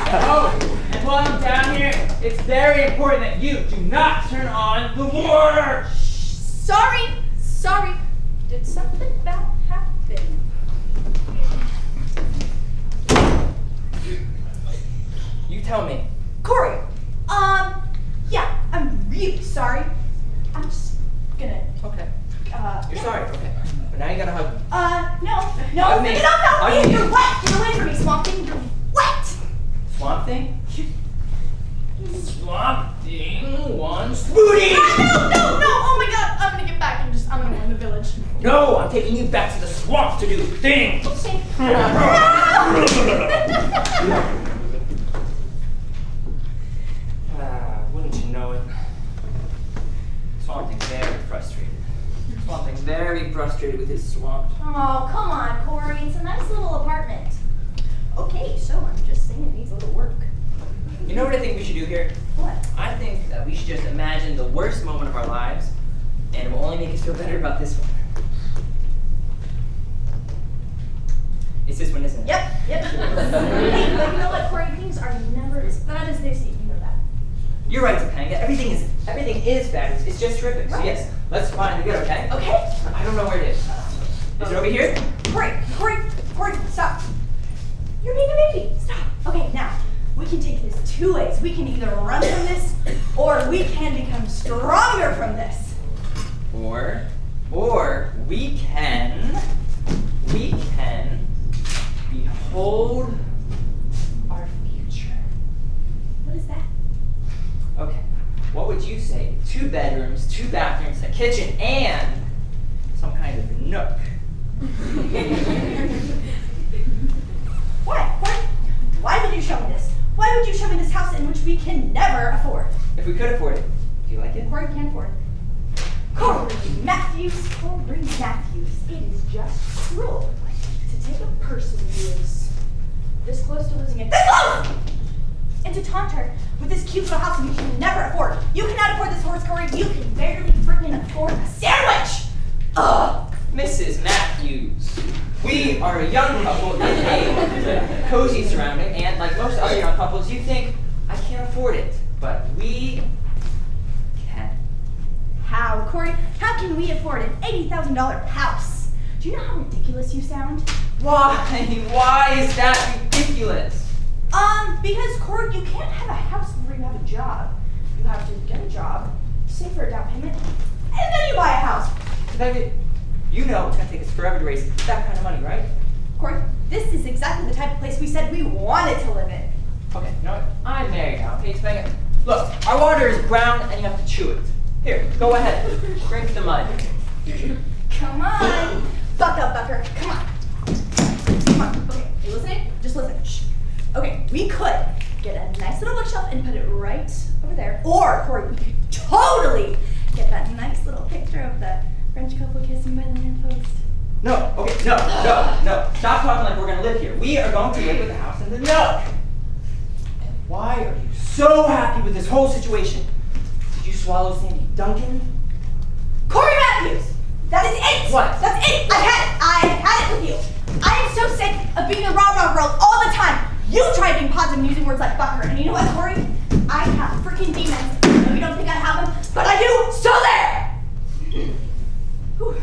Oh, and while I'm down here, it's very important that you do not turn on the water. Sorry. Did something bad happen? You tell me. Corey, yeah, I'm really sorry. I'm just gonna, Okay. You're yeah. sorry. Okay. But now you gotta hug me. No, Hug me. Hug me. You're wet. Get away from me, Swamp Thing. You're wet. Swamp Thing? Swamp Thing wants booty! No. Oh my God. I'm gonna get back and I'm gonna go in the village. No, I'm taking you back to the swamp to do things. Okay. Wouldn't you know it? Swamp Thing's very frustrated. Swamp Thing's very frustrated with his swamp. Oh, come on, Corey. It's a nice little apartment. Okay, so I'm just saying it needs a little work. You know what I think we should do here? What? I think that we should just imagine the worst moment of our lives, and it will only make us feel better about this one. It's this one, isn't it? Yep. Hey, but you know what, Corey? Things are never as bad as they seem. You know that. You're right, Topanga. Everything is bad. It's just terrific. So Right. yes, let's find the good, okay? Okay. I don't know where it is. Is it over here? Corey, stop. You're being a baby. Stop. Okay, now, we can take this two ways. We can either run from this, or we can become stronger from this. Or we can behold our future. What is that? Okay, what would you say? 2 bedrooms, 2 bathrooms, a kitchen, and some kind of nook. Why would you show me this? Why would you show me this house in which we can never afford? If we could afford it, do you like it? Corey can't afford it. Corey Matthews, it is just cruel to take a person who is this close to losing it, this close! And to taunt her with this cute little house that you can never afford. You cannot afford this horse, Corey. You can barely freaking afford a sandwich! Ugh! Mrs. Matthews, we are a young couple in a cozy surrounding, and like most other young couples, you think, I can't afford it, but we can. How, Corey? How can we afford an $80,000 house? Do you know how ridiculous you sound? Why is that ridiculous? Because, Corey, you can't have a house before you have a job. You have to get a job, save for a down payment, and then you buy a house. You know it's going to take us forever to raise that kind of money, right? Corey, this is exactly the type of place we said we wanted to live in. Okay, you know what? I'm married now, okay? Topanga? Look, our water is brown and you have to chew it. Here, go ahead. Drink the mud. Come on. Buck up, Bucker. Come on. Okay, you listening? Just listen. Shh. Okay, we could get a nice little bookshelf and put it right over there. Or, Corey, we could totally get that nice little picture of the French couple kissing by the lamppost. No, okay, no. Stop talking like we're going to live here. We are going to live with the house and the nook. And why are you so happy with this whole situation? Did you swallow Sandy Duncan? Corey Matthews! That is it! What? That's it! I've had it with you. I am so sick of being the rah-rah girl all the time. You try being positive and using words like Bucker, and you know what, Corey? I have freaking demons. I know you don't think I have them, but I do, so there! Whew.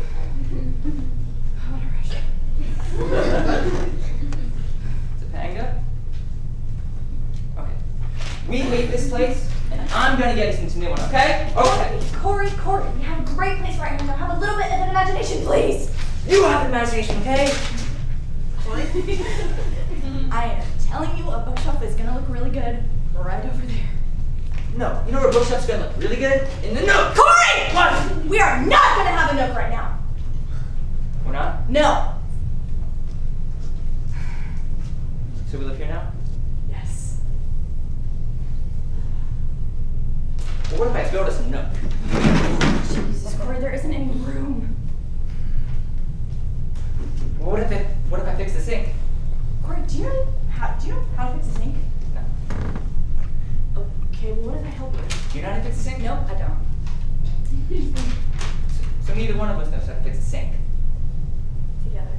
What a rush. Topanga? Okay. We leave this place, and I'm going to get us into a new one, okay? Okay. Corey, we have a great place right now. Have a little bit of an imagination, please. You have imagination, okay? Corey? I am telling you, a bookshelf is gonna look really good right over there. No, you know where bookshelf's gonna look really good? In the nook! Corey! What? We are not gonna have a nook right now. We're not? No. So we live here now? Yes. Well, what if I build us a nook? Jesus, Corey, there isn't any room. Well, what if I fix the sink? Corey, do you know how to fix a sink? No. Okay, well, what if I help you? Do you know how to fix a sink? Nope, I don't. So neither one of us knows how to fix a sink. Together.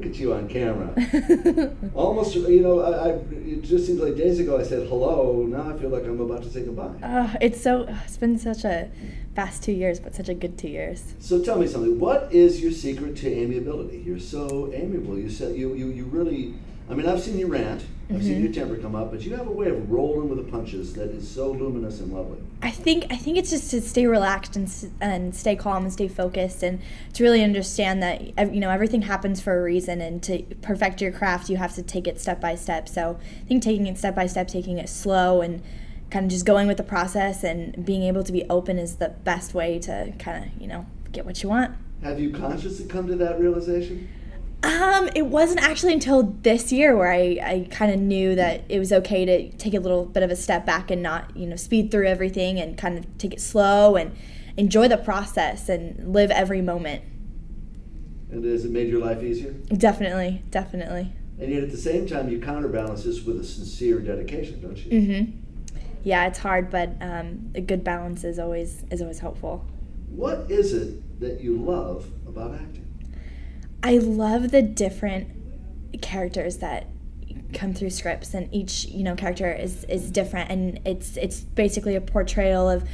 at you on camera. Almost, it just seems like days ago I said hello. Now I feel like I'm about to say goodbye. It's been such a fast 2 years, but such a good 2 years. So tell me something. What is your secret to amiability? You're so amiable. You said you really. I mean, I've seen you rant. I've seen your temper come up, but you have a way of rolling with the punches that is so luminous and lovely. I think it's just to stay relaxed and stay calm and stay focused, and to really understand that everything happens for a reason, and to perfect your craft you have to take it step by step. So I think taking it step by step, taking it slow, and kind of just going with the process and being able to be open is the best way to kind of get what you want. Have you consciously come to that realization? It wasn't actually until this year where I kind of knew that it was okay to take a little bit of a step back and not, speed through everything, and kind of take it slow and enjoy the process and live every moment. And has it made your life easier? Definitely. And yet at the same time, you counterbalance this with a sincere dedication, don't you? Mm-hmm. Yeah, it's hard, but a good balance is always helpful. What is it that you love about acting? I love the different characters that come through scripts, and each character is different, and it's basically a portrayal of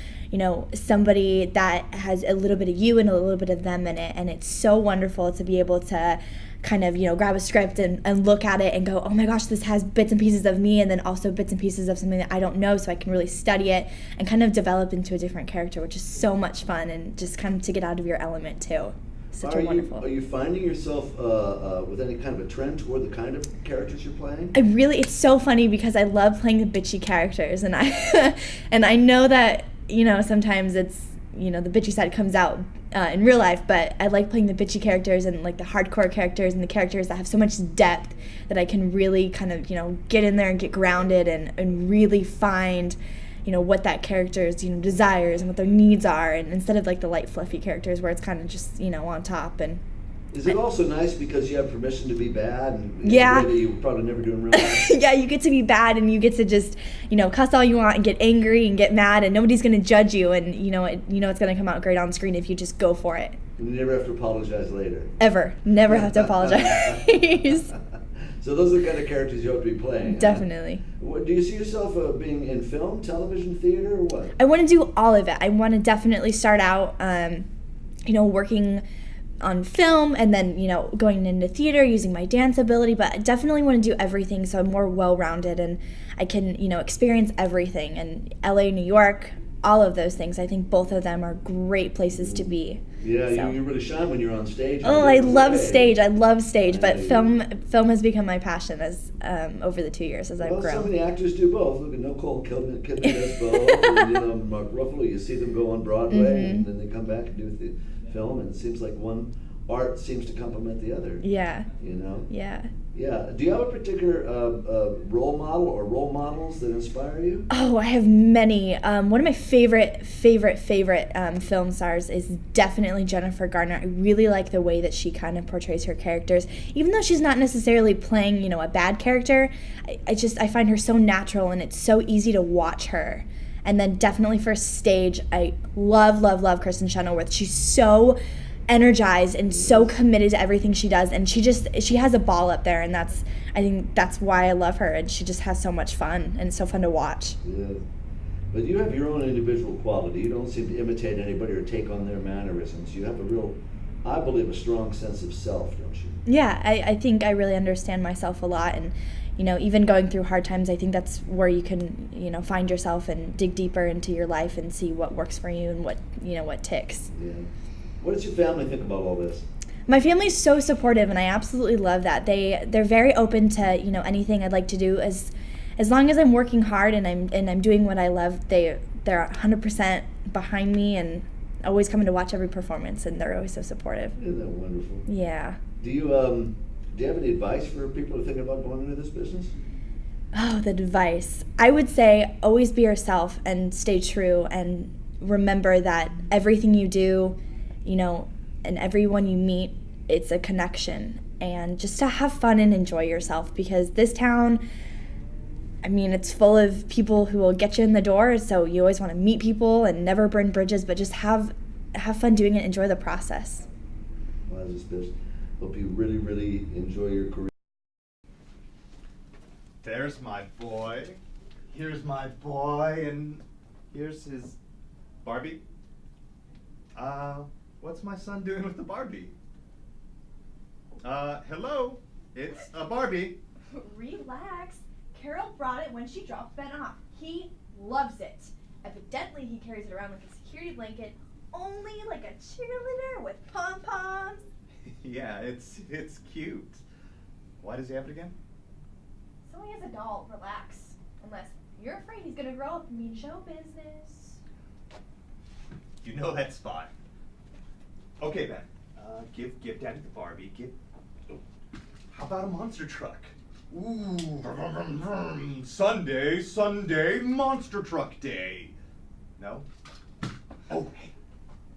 somebody that has a little bit of you and a little bit of them in it, and it's so wonderful to be able to kind of grab a script and look at it and go, oh my gosh, this has bits and pieces of me, and then also bits and pieces of something that I don't know, so I can really study it and kind of develop into a different character, which is so much fun, and just kind of to get out of your element too. Such a wonderful. Are you finding yourself with any kind of a trend toward the kind of characters you're playing? It's so funny because I love playing the bitchy characters, and I know that sometimes it's the bitchy side comes out in real life, but I like playing the bitchy characters and like the hardcore characters and the characters that have so much depth that I can really kind of get in there and get grounded and really find what that character's desires and what their needs are, and instead of like the light fluffy characters where it's kind of just on top. And is it also nice because you have permission to be bad and yeah, in a way that you would probably never do in real life? Yeah, you get to be bad, and you get to just cuss all you want and get angry and get mad, and nobody's going to judge you, and it's going to come out great on screen if you just go for it. And you never have to apologize later. Ever. Never have to apologize. So those are the kind of characters you have to be playing. Definitely. Huh? Do you see yourself being in film, television, theater, or what? I want to do all of it. I want to definitely start out, working on film, and then, going into theater, using my dance ability, but I definitely want to do everything so I'm more well-rounded and I can, experience everything. And LA, New York, all of those things, I think both of them are great places to be. Yeah, so. you really shine when you're on stage. Oh, I love stage. But film has become my passion as over the 2 years as I've grown. So many actors do both. Look at Nicole Kidman does both. And, Mark Ruffalo, you see them go on Broadway, and then they come back and do the film, and it seems like one art seems to complement the other. Yeah. Yeah. Yeah. Do you have a particular role model or role models that inspire you? Oh, I have many. One of my favorite film stars is definitely Jennifer Garner. I really like the way that she kind of portrays her characters. Even though she's not necessarily playing, a bad character, I find her so natural, and it's so easy to watch her. And then definitely for stage, I love Kristen Chenoweth. She's so energized and so committed to everything she does, and she has a ball up there, and I think that's why I love her, and she just has so much fun, and it's so fun to watch. Yeah. But you have your own individual quality. You don't seem to imitate anybody or take on their mannerisms. You have I believe, a strong sense of self, don't you? Yeah, I think I really understand myself a lot, and even going through hard times, I think that's where you can, find yourself and dig deeper into your life and see what works for you and what ticks. Yeah. What does your family think about all this? My family's so supportive, and I absolutely love that. They're very open to anything I'd like to do as long as I'm working hard and I'm doing what I love. They're 100% behind me and always coming to watch every performance, and they're always so supportive. Isn't that wonderful? Yeah. Do you have any advice for people who think about going into this business? Oh, the advice. I would say always be yourself and stay true, and remember that everything you do, and everyone you meet, it's a connection, and just to have fun and enjoy yourself, because this town, it's full of people who will get you in the door, so you always want to meet people and never burn bridges, but just have fun doing it, enjoy the process. Well, Hope you really, really enjoy your career. There's my boy. Here's my boy, and here's his Barbie. What's my son doing with the Barbie? Hello? It's a Barbie. Relax. Carol brought it when she dropped Ben off. He loves it. Evidently, he carries it around like a security blanket, only like a cheerleader with pom-poms. Yeah, it's cute. Why does he have it again? So he has a doll. Relax. Unless you're afraid he's gonna grow up and be in show business. You know that's fine. Okay, Ben. Give Daddy the Barbie. How about a monster truck? Ooh, vroom, vroom, vroom. Sunday, monster truck day. No? Oh, hey,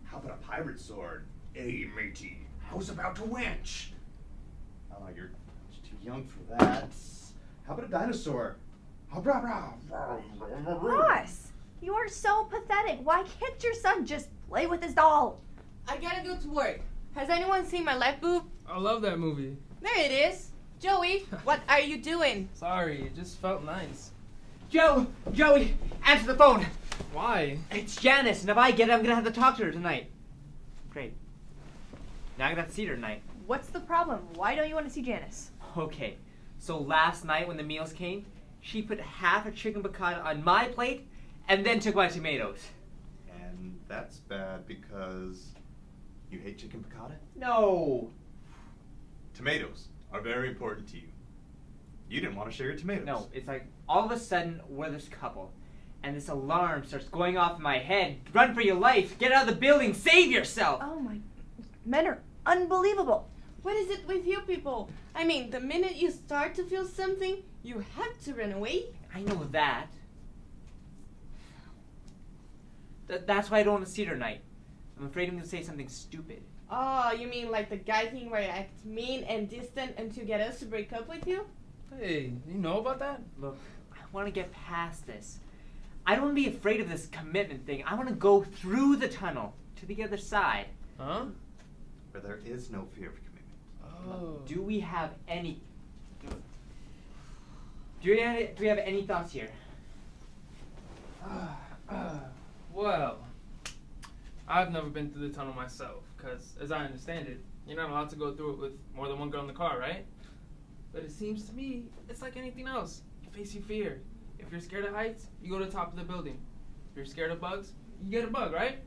how about a pirate sword? Hey, matey, how's about a winch? Oh, you're too young for that. How about a dinosaur? Ross, you are so pathetic. Why can't your son just play with his doll? I gotta go to work. Has anyone seen my left boob? I love that movie. There it is. Joey, what are you doing? Sorry, it just felt nice. Joey, answer the phone. Why? It's Janice, and if I get it, I'm gonna have to talk to her tonight. Great. Now I'm gonna have to see her tonight. What's the problem? Why don't you want to see Janice? Okay, so last night when the meals came, she put half a chicken piccata on my plate, and then took my tomatoes. And that's bad because you hate chicken piccata? No. Tomatoes are very important to you. You didn't want to share your tomatoes. No, it's like all of a sudden we're this couple, and this alarm starts going off in my head. Run for your life! Get out of the building! Save yourself! Oh my, men are unbelievable. What is it with you people? I mean, the minute you start to feel something, you have to run away. I know that. That's why I don't want to see her tonight. I'm afraid I'm going to say something stupid. Oh, you mean like the guy thing where you act mean and distant and to get us to break up with you? Hey, you know about that? Look, I want to get past this. I don't want to be afraid of this commitment thing. I want to go through the tunnel to the other side. Huh? Where there is no fear of commitment. Oh. Do we have any... Do we have any thoughts here? Well, I've never been through the tunnel myself, because as I understand it, you're not allowed to go through it with more than one girl in the car, right? But it seems to me, it's like anything else. You face your fear. If you're scared of heights, you go to the top of the building. If you're scared of bugs, you get a bug, right?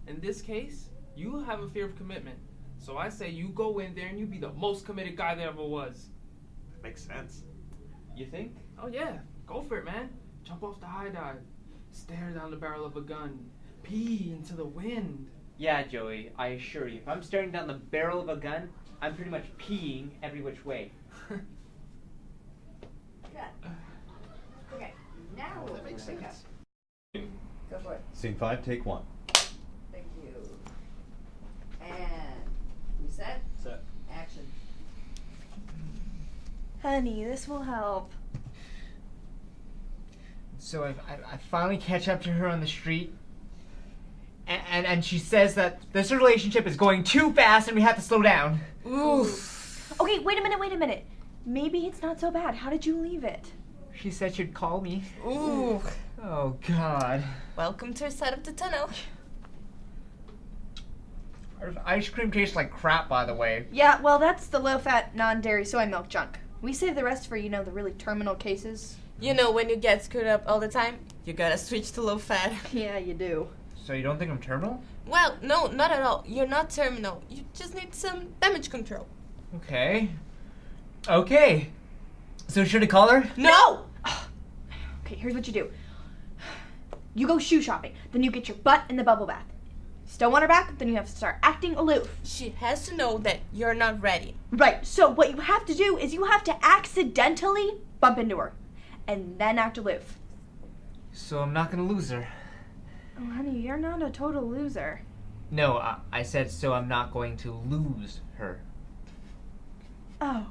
In this case, you have a fear of commitment. So I say you go in there and you be the most committed guy there ever was. That makes sense. You think? Oh yeah, go for it, man. Jump off the high dive. Stare down the barrel of a gun. Pee into the wind. Yeah, Joey, I assure you, if I'm staring down the barrel of a gun, I'm pretty much peeing every which way. Good. Okay, now That makes pick sense. up. Go for it. Scene 5, take 1. Thank you. And we set? Set. Action. Honey, this will help. So I finally catch up to her on the street, and she says that this relationship is going too fast and we have to slow down. Oof. Okay, wait a minute. Maybe it's not so bad. How did you leave it? She said she'd call me. Ooh. Oh, God. Welcome to our side of the tunnel. Her ice cream tastes like crap, by the way. Yeah, well, that's the low-fat, non-dairy soy milk junk. We save the rest for, the really terminal cases. You know, when you get screwed up all the time, you gotta switch to low fat. Yeah, you do. So you don't think I'm terminal? Well, no, not at all. You're not terminal. You just need some damage control. Okay. So should I call her? No! Okay, here's what you do. You go shoe shopping, then you get your butt in the bubble bath. Still want her back? Then you have to start acting aloof. She has to know that you're not ready. Right, so what you have to do is you have to accidentally bump into her. And then act aloof. So I'm not gonna lose her. Oh, honey, you're not a total loser. No, I said so I'm not going to lose her. Oh.